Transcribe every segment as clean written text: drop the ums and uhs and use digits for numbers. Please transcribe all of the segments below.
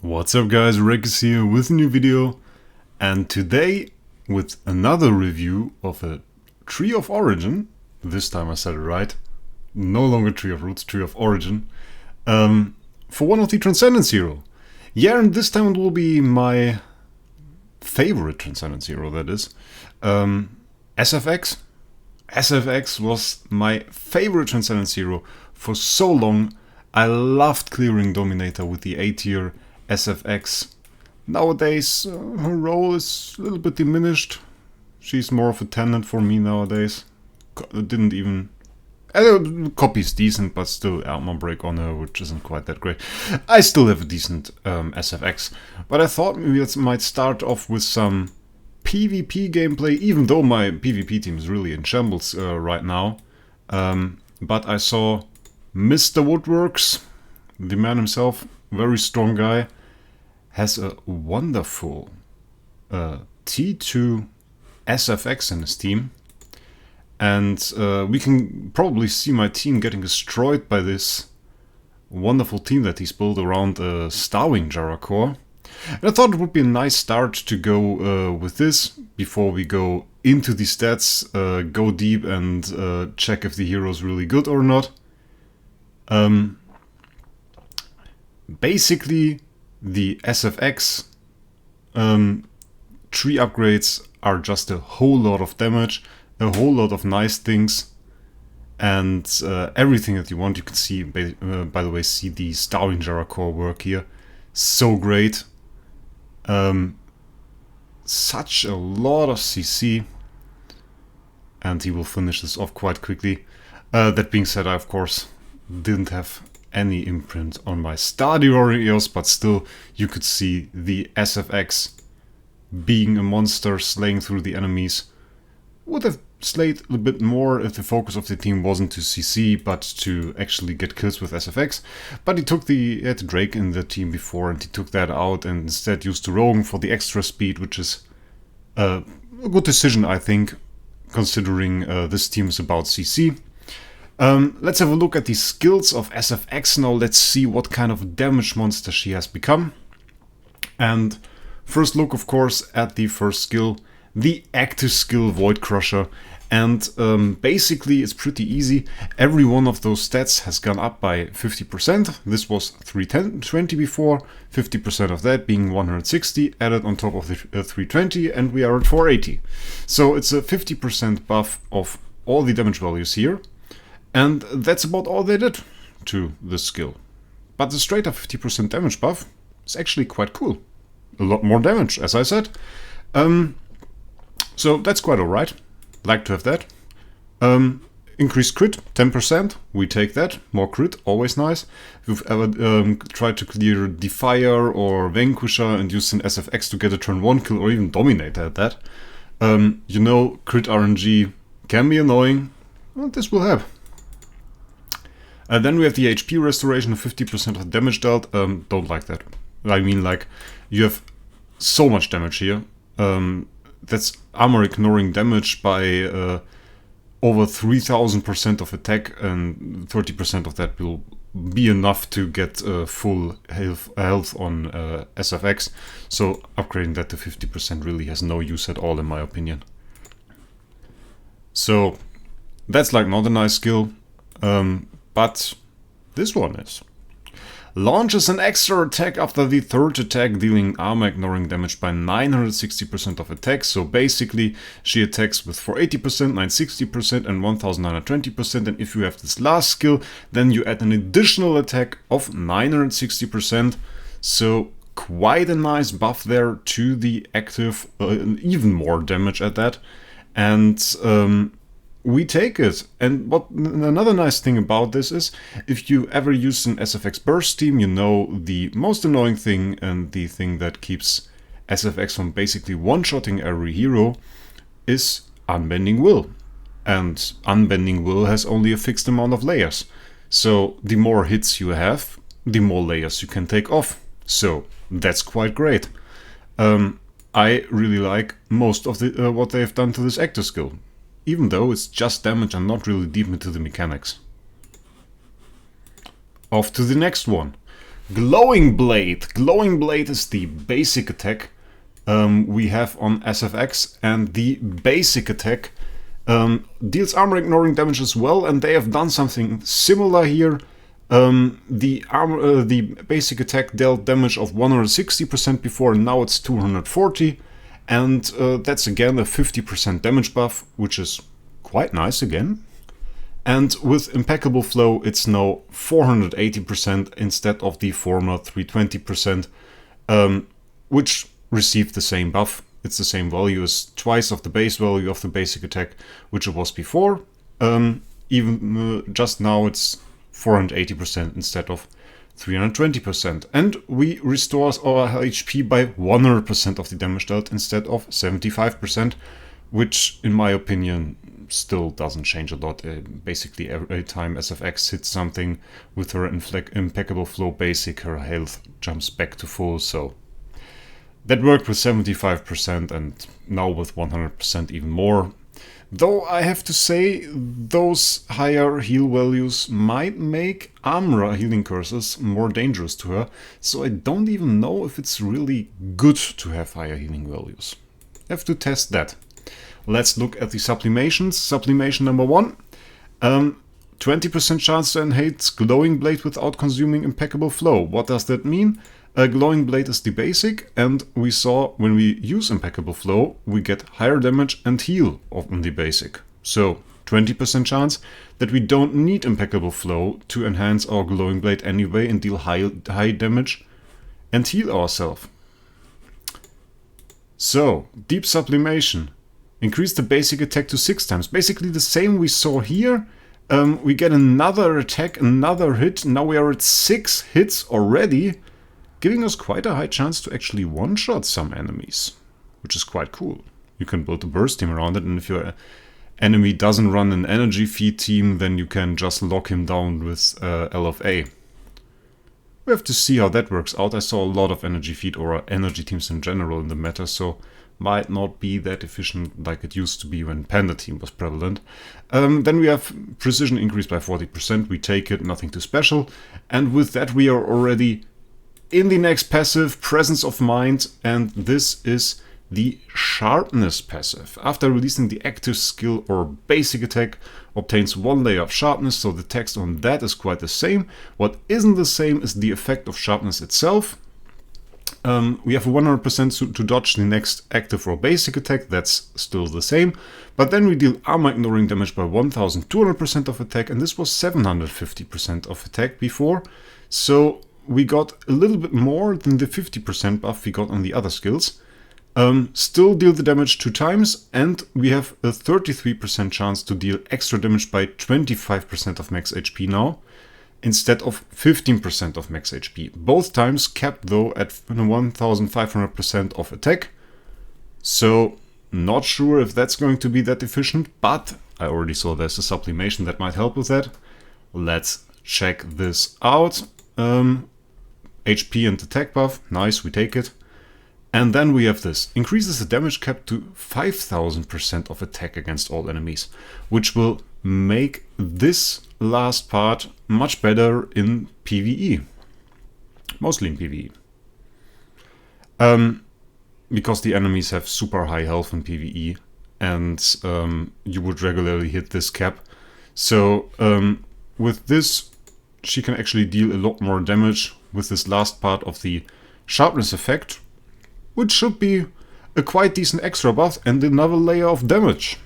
What's up guys, Wraec is here with a new video, and today with another review of a Tree of Origin. This time I said it right. No longer Tree of Roots, Tree of Origin. For one of the Transcendence Hero. Yeah, and this time it will be my favorite Transcendence Hero, that is. SFX. SFX was my favorite Transcendence Hero for so long. I loved clearing Dominator with the A tier SFX. Nowadays, her role is a little bit diminished. She's more of a tenant for me nowadays. Didn't even... copy's decent, but still armor break on her, which isn't quite that great. I still have a decent SFX, but I thought maybe I might start off with some PvP gameplay, even though my PvP team is really in shambles right now. But I saw Mr. Woodworks, the man himself, very strong guy, has a wonderful T2 SFX in his team. And we can probably see my team getting destroyed by this wonderful team that he's built around a Starwing Jaracore. And I thought it would be a nice start to go with this before we go into the stats, go deep and check if the hero is really good or not. Basically, the SFX tree upgrades are just a whole lot of damage, a whole lot of nice things, and everything that you want. You can see, by the way, see the Starwing Jaracore work here. So great. Such a lot of CC, and he will finish this off quite quickly. That being said, I of course didn't have any imprint on my Stardew Warriors, but still you could see the SFX being a monster, slaying through the enemies. Would have slayed a little bit more if the focus of the team wasn't to CC, but to actually get kills with SFX. But he took he had Drake in the team before, and he took that out and instead used the Rogan for the extra speed, which is a good decision, I think, considering this team is about CC. Let's have a look at the skills of SFX now. Let's see what kind of damage monster she has become. And first look, of course, at the first skill, the active skill Void Crusher. And basically it's pretty easy. Every one of those stats has gone up by 50%. This was 320 before, 50% of that being 160 added on top of the 320, and we are at 480. So it's a 50% buff of all the damage values here. And that's about all they did to this skill. But the straight up 50% damage buff is actually quite cool. A lot more damage, as I said. So that's quite alright. Like to have that. Increased crit, 10%. We take that. More crit, always nice. If you've ever tried to clear Defier or Vanquisher and used an SFX to get a turn 1 kill or even Dominator at that, you know crit RNG can be annoying. Well, this will have. Then we have the HP restoration of 50% of the damage dealt. Don't like that. I mean, like, you have so much damage here. That's armor ignoring damage by over 3000% of attack, and 30% of that will be enough to get full health on SFX. So upgrading that to 50% really has no use at all, in my opinion. So that's like not a nice skill. But this one is. Launches an extra attack after the third attack, dealing armor ignoring damage by 960% of attack. So basically she attacks with 480%, 960% and 1920%. And if you have this last skill, then you add an additional attack of 960%. So quite a nice buff there to the active, even more damage at that. And we take it. And what another nice thing about this is, if you ever use an SFX burst team, you know the most annoying thing and the thing that keeps SFX from basically one-shotting every hero is Unbending Will. And Unbending Will has only a fixed amount of layers. So the more hits you have, the more layers you can take off. So that's quite great. I really like most of the what they've done to this active skill, even though it's just damage and not really deep into the mechanics. Off to the next one. Glowing Blade. Glowing Blade is the basic attack we have on SFX, and the basic attack deals armor ignoring damage as well, and they have done something similar here. The basic attack dealt damage of 160% before, and now it's 240, and that's again a 50% damage buff, which is quite nice again. And with Impeccable Flow, it's now 480% instead of the former 320%, which received the same buff. It's the same value as twice of the base value of the basic attack, which it was before. Just now it's 480% instead of 320%. And we restore our HP by 100% of the damage dealt instead of 75%, which in my opinion still doesn't change a lot. Basically every time SFX hits something with her Impeccable Flow basic, her health jumps back to full, so that worked with 75% and now with 100% even more. Though I have to say, those higher heal values might make Amra healing curses more dangerous to her, so I don't even know if it's really good to have higher healing values. Have to test that. Let's look at the sublimations. Sublimation number 1. 20% chance to enhance Glowing Blade without consuming Impeccable Flow. What does that mean? Glowing Blade is the basic, and we saw when we use Impeccable Flow, we get higher damage and heal on the basic. So 20% chance that we don't need Impeccable Flow to enhance our Glowing Blade anyway and deal high damage and heal ourselves. So, Deep Sublimation. Increase the basic attack to 6 times. Basically the same we saw here. We get another attack, another hit. Now we are at 6 hits already, giving us quite a high chance to actually one-shot some enemies, which is quite cool. You can build a burst team around it, and if your enemy doesn't run an energy feed team, then you can just lock him down with LFA. We have to see how that works out. I saw a lot of energy feed or energy teams in general in the meta, so might not be that efficient like it used to be when Panda Team was prevalent. Then we have precision increased by 40%. We take it, nothing too special. And with that we are already in the next passive, Presence of Mind, and this is the Sharpness passive. After releasing the active skill or basic attack, obtains 1 layer of sharpness, so the text on that is quite the same. What isn't the same is the effect of sharpness itself. We have 100% to dodge the next active or basic attack, that's still the same. But then we deal armor ignoring damage by 1200% of attack, and this was 750% of attack before. So we got a little bit more than the 50% buff we got on the other skills. Still deal the damage 2 times, and we have a 33% chance to deal extra damage by 25% of max HP now, instead of 15% of max HP. Both times capped though at 1500% of attack. So not sure if that's going to be that efficient, but I already saw there's a sublimation that might help with that. Let's check this out. HP and attack buff, nice, we take it. And then we have this, increases the damage cap to 5000% of attack against all enemies, which will make this last part much better in PvE. Mostly in PvE. Because the enemies have super high health in PvE, and you would regularly hit this cap. So with this, she can actually deal a lot more damage with this last part of the sharpness effect, which should be a quite decent extra buff and another layer of damage.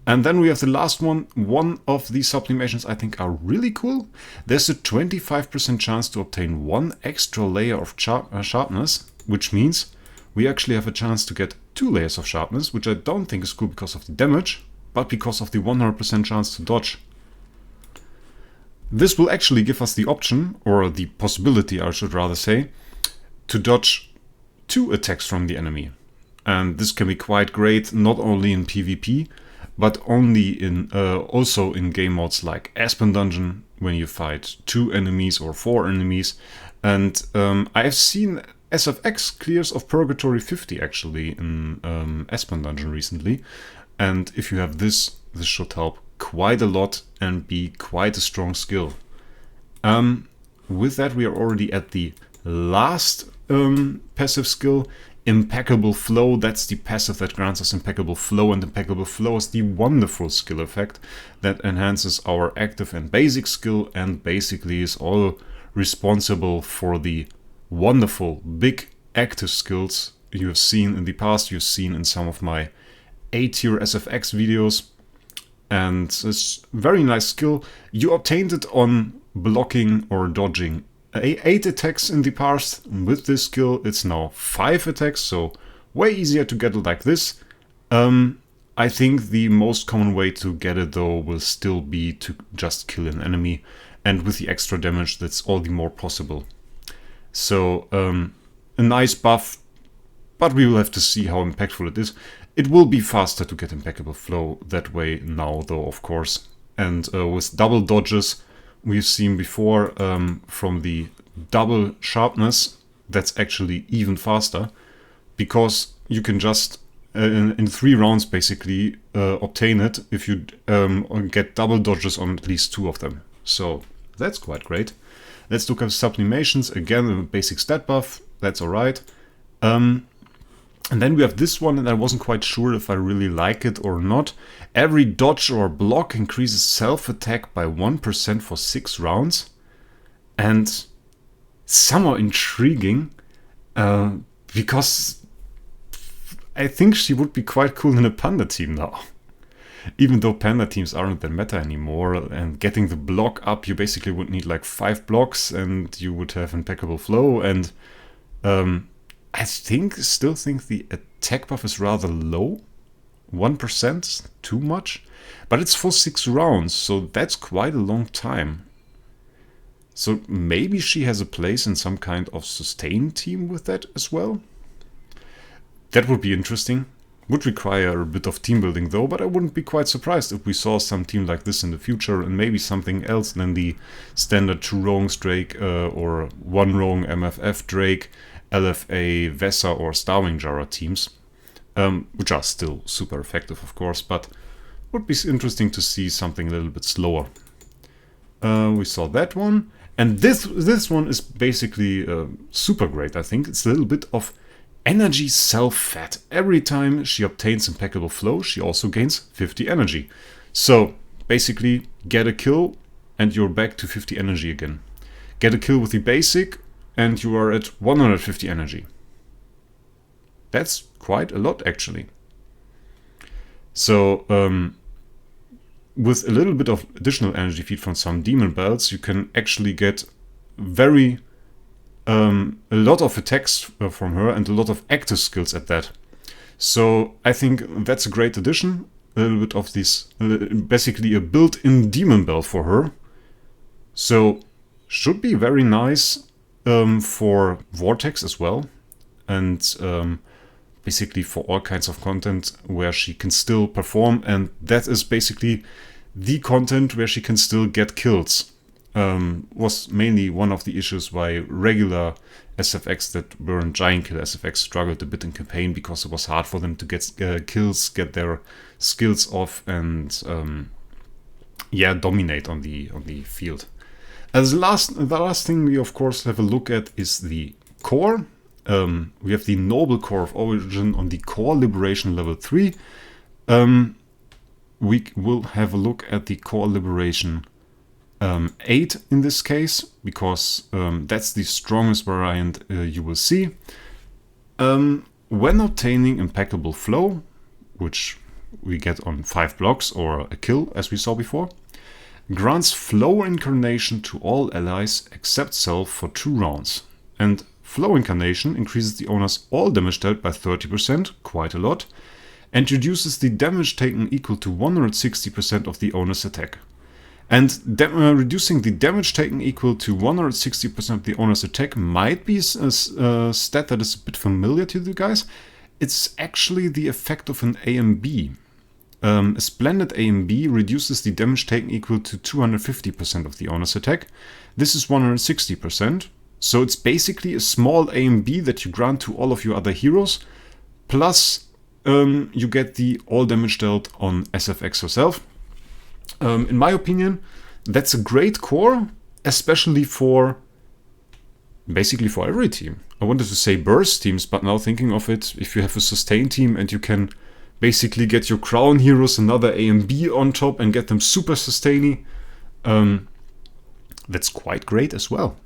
And then we have the last one. One of these sublimations I think are really cool. There's a 25% chance to obtain 1 extra layer of sharpness, which means we actually have a chance to get 2 layers of sharpness, which I don't think is cool because of the damage, but because of the 100% chance to dodge. This will actually give us the option, or the possibility I should rather say, to dodge 2 attacks from the enemy. And this can be quite great, not only in PvP, but also in game modes like Aspen Dungeon, when you fight 2 enemies or 4 enemies. And I have seen SFX clears of Purgatory 50 actually in Aspen Dungeon recently. And if you have this should help quite a lot and be quite a strong skill. with that, we are already at the last passive skill, Impeccable Flow. That's the passive that grants us Impeccable Flow, and Impeccable Flow is the wonderful skill effect that enhances our active and basic skill, and basically is all responsible for the wonderful big active skills you have seen in the past, you've seen in some of my A-tier SFX videos. And it's a very nice skill. You obtained it on blocking or dodging 8 attacks in the past. With this skill, it's now 5 attacks, so way easier to get it like this. I think the most common way to get it, though, will still be to just kill an enemy. And with the extra damage, that's all the more possible. So, a nice buff, but we will have to see how impactful it is. It will be faster to get Impeccable Flow that way now, though, of course. And with double dodges, we've seen before from the double sharpness, that's actually even faster, because you can just in 3 rounds basically obtain it if you get double dodges on at least 2 of them. So that's quite great. Let's look at sublimations. Again, a basic stat buff. That's alright. And then we have this one, and I wasn't quite sure if I really like it or not. Every dodge or block increases self-attack by 1% for 6 rounds. And somehow intriguing, because I think she would be quite cool in a panda team now. Even though panda teams aren't the meta anymore, and getting the block up, you basically would need like 5 blocks, and you would have Impeccable Flow, and I still think the attack buff is rather low. 1%, too much. But it's for 6 rounds, so that's quite a long time. So maybe she has a place in some kind of sustain team with that as well. That would be interesting. Would require a bit of team building though, but I wouldn't be quite surprised if we saw some team like this in the future, and maybe something else than the standard 2 rogues Drake or 1 rogue MFF Drake, LFA, Vesa or Starwing Jara teams, which are still super effective, of course, but would be interesting to see something a little bit slower. We saw that one, and this one is basically super great, I think. It's a little bit of energy self-fat. Every time she obtains Impeccable Flow, she also gains 50 energy. So basically, get a kill and you're back to 50 energy again. Get a kill with the basic and you are at 150 energy. That's quite a lot, actually. So with a little bit of additional energy feed from some demon belts, you can actually get a lot of attacks from her and a lot of active skills at that. So I think that's a great addition. A little bit of this, basically a built-in demon belt for her. So should be very nice for Vortex as well, and basically for all kinds of content where she can still perform, and that is basically the content where she can still get kills. Was mainly one of the issues why regular SFX that weren't Giant Kill SFX struggled a bit in campaign, because it was hard for them to get kills, get their skills off, and dominate on the field. As the last thing we of course have a look at is the core. We have the Noble Core of Origin on the Core Liberation level 3. We will have a look at the Core Liberation 8 in this case, because that's the strongest variant you will see. When obtaining Impeccable Flow, which we get on 5 blocks or a kill as we saw before, grants Flow Incarnation to all allies except self for 2 rounds. And Flow Incarnation increases the owner's all damage dealt by 30%, quite a lot, and reduces the damage taken equal to 160% of the owner's attack. And reducing the damage taken equal to 160% of the owner's attack might be a stat that is a bit familiar to you guys. It's actually the effect of an AMB. A splendid AMB reduces the damage taken equal to 250% of the owner's attack. This is 160%. So it's basically a small AMB that you grant to all of your other heroes. Plus you get the all damage dealt on SFX herself. In my opinion, that's a great core, especially for basically for every team. I wanted to say burst teams, but now thinking of it, if you have a sustain team and you can basically get your crown heroes another A and B on top and get them super sustainy, that's quite great as well.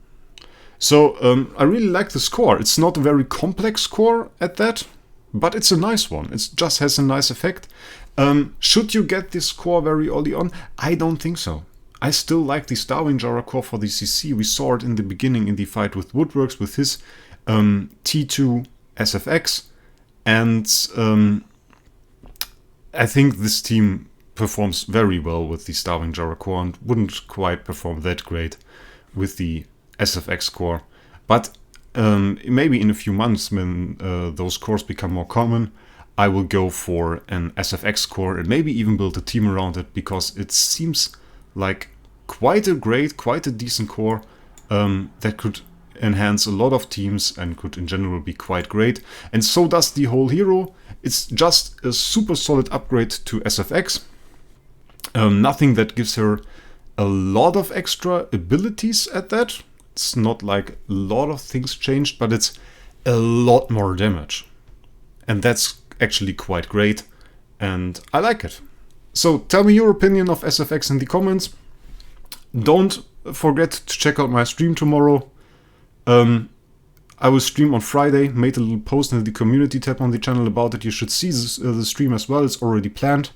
So I really like the score. It's not a very complex score at that, but it's a nice one. It just has a nice effect. Should you get this core very early on? I don't think so. I still like the Starwing Jara core for the CC. We saw it in the beginning in the fight with Woodworks with his T2 SFX. And I think this team performs very well with the Starwing Jara core and wouldn't quite perform that great with the SFX core. But maybe in a few months when those cores become more common, I will go for an SFX core and maybe even build a team around it, because it seems like quite a decent core that could enhance a lot of teams and could in general be quite great. And so does the whole hero. It's just a super solid upgrade to SFX. Nothing that gives her a lot of extra abilities at that. It's not like a lot of things changed, but it's a lot more damage. And that's actually quite great, and I like it. So tell me your opinion of SFX in the comments. Don't forget to check out my stream tomorrow. I will stream on Friday. Made a little post in the community tab on the channel about it. You should see the stream as well. It's already planned.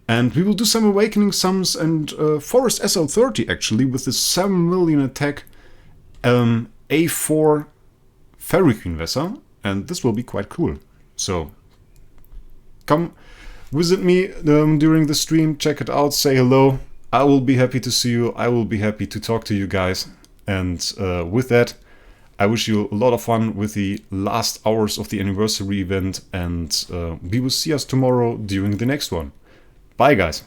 And we will do some Awakening Sums and Forest SL30 actually with the 7 million attack A4 Fairy Queen Vessa. And this will be quite cool. So come visit me during the stream, check it out, say hello. I will be happy to see you. I will be happy to talk to you guys. And with that, I wish you a lot of fun with the last hours of the anniversary event. And we will see us tomorrow during the next one. Bye, guys.